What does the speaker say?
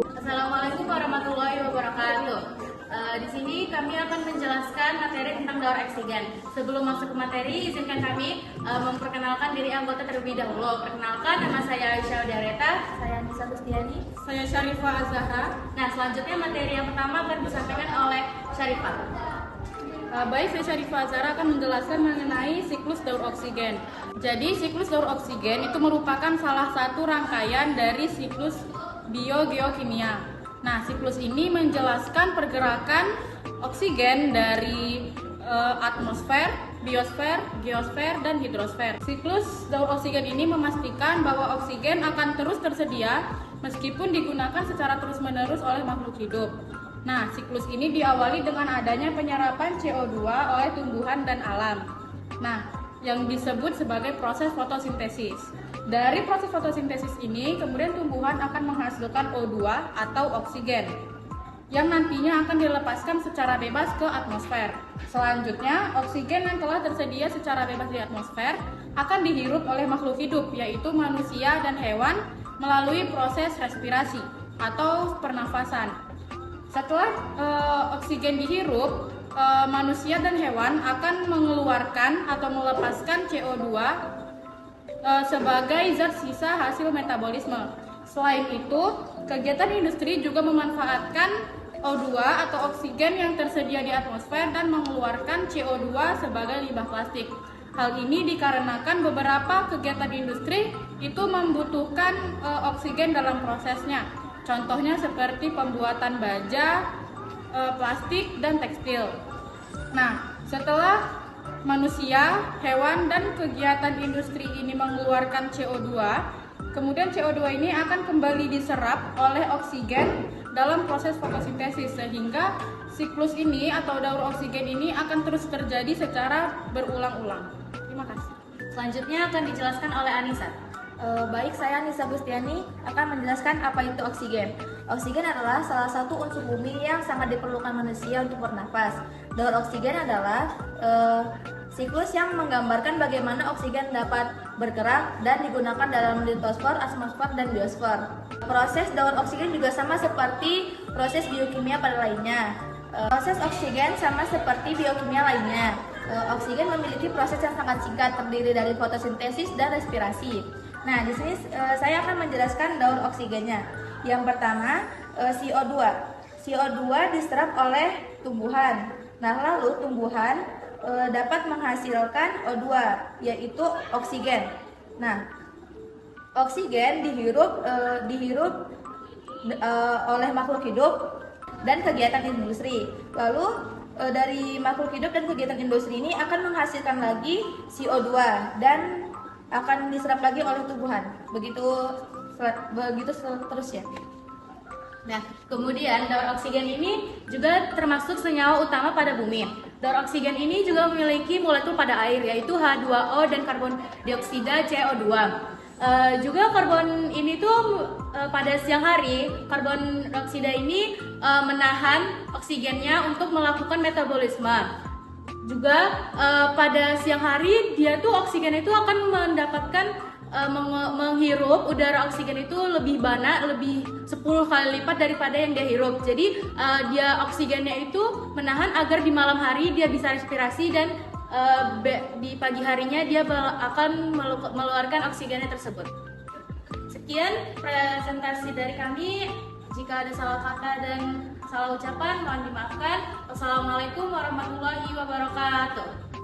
Assalamualaikum warahmatullahi wabarakatuh. Di sini kami akan menjelaskan materi tentang daur oksigen. Sebelum masuk ke materi, izinkan kami memperkenalkan diri anggota terlebih dahulu. Perkenalkan, nama saya Aisyah Udareta. Saya Nisa Gustiani. Saya Syarifah Azahra. Nah, selanjutnya materi yang pertama akan disampaikan oleh Syarifah. Baik, saya Syarifah Azahra akan menjelaskan mengenai siklus daur oksigen. Jadi, siklus daur oksigen itu merupakan salah satu rangkaian dari siklus biogeokimia. Nah, siklus ini menjelaskan pergerakan oksigen dari atmosfer, biosfer, geosfer, dan hidrosfer. Siklus daur oksigen ini memastikan bahwa oksigen akan terus tersedia meskipun digunakan secara terus-menerus oleh makhluk hidup. Nah, siklus ini diawali dengan adanya penyerapan CO2 oleh tumbuhan dan alam. Nah, yang disebut sebagai proses fotosintesis. Dari proses fotosintesis ini, kemudian tumbuhan akan menghasilkan O2 atau oksigen yang nantinya akan dilepaskan secara bebas ke atmosfer. Selanjutnya, oksigen yang telah tersedia secara bebas di atmosfer akan dihirup oleh makhluk hidup, yaitu manusia dan hewan melalui proses respirasi atau pernafasan. Setelah oksigen dihirup, manusia dan hewan akan mengeluarkan atau melepaskan CO2 sebagai zat sisa hasil metabolisme. Selain itu, kegiatan industri juga memanfaatkan O2 atau oksigen yang tersedia di atmosfer dan mengeluarkan CO2 sebagai limbah plastik. Hal ini dikarenakan beberapa kegiatan industri itu membutuhkan oksigen dalam prosesnya. Contohnya seperti pembuatan baja, plastik, dan tekstil. Nah, setelah manusia, hewan, dan kegiatan industri ini mengeluarkan CO2, kemudian CO2 ini akan kembali diserap oleh oksigen dalam proses fotosintesis, sehingga siklus ini atau daur oksigen ini akan terus terjadi secara berulang-ulang. Terima kasih. Selanjutnya akan dijelaskan oleh Anissa. Baik, saya Nisa Gustiani akan menjelaskan apa itu oksigen. Oksigen adalah salah satu unsur bumi yang sangat diperlukan manusia untuk bernafas. Daur oksigen adalah siklus yang menggambarkan bagaimana oksigen dapat bergerak dan digunakan dalam litosfer, atmosfer, dan biosfer. Proses daur oksigen juga sama seperti proses biokimia pada lainnya. Proses oksigen sama seperti biokimia lainnya. Oksigen memiliki proses yang sangat singkat, terdiri dari fotosintesis dan respirasi. Nah, di sini saya akan menjelaskan daur oksigennya. Yang pertama, CO2. CO2 diserap oleh tumbuhan. Nah, lalu tumbuhan dapat menghasilkan O2, yaitu oksigen. Nah, oksigen dihirup oleh makhluk hidup dan kegiatan industri. Lalu dari makhluk hidup dan kegiatan industri ini akan menghasilkan lagi CO2 dan akan diserap lagi oleh tumbuhan. Begitu seterusnya. Nah, kemudian daur oksigen ini juga termasuk senyawa utama pada bumi. Daur oksigen ini juga memiliki molekul pada air, yaitu H2O dan karbon dioksida CO2. Juga karbon ini tuh pada siang hari, karbon dioksida ini menahan oksigennya untuk melakukan metabolisme. Juga pada siang hari dia tuh oksigen itu akan mendapatkan menghirup udara oksigen itu lebih banyak, lebih 10 kali lipat daripada yang dia hirup. Jadi dia oksigennya itu menahan agar di malam hari dia bisa respirasi dan di pagi harinya dia akan mengeluarkan oksigennya tersebut. Sekian presentasi dari kami. Jika ada salah kata dan salah ucapan mohon dimaafkan. Wassalamualaikum warahmatullahi wabarakatuh.